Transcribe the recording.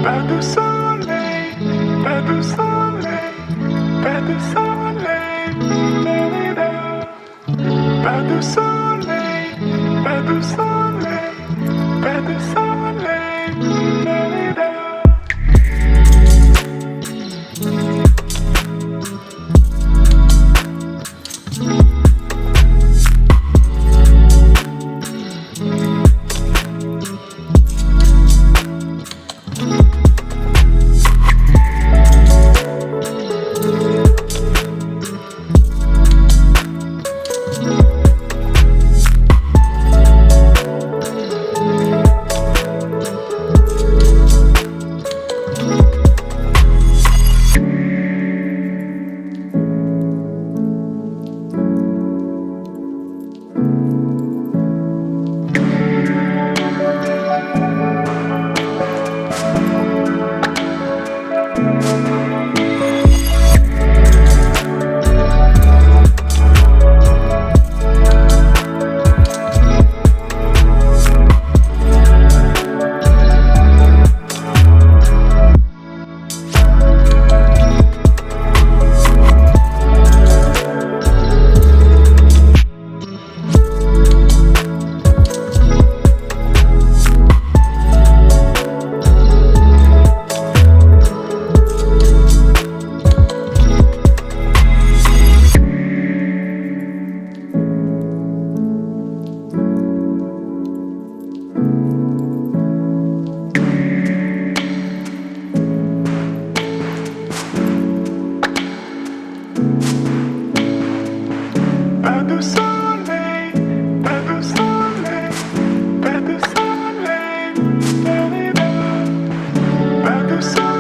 Pas de soleil, pas de soleil, pas de soleil, da-da-da. Pas de soleil, pas de soleil, pas de soleil, da-da-da. Pas de soleil, pas de soleil, pas de soleil, da-da-da. Pas de soleil.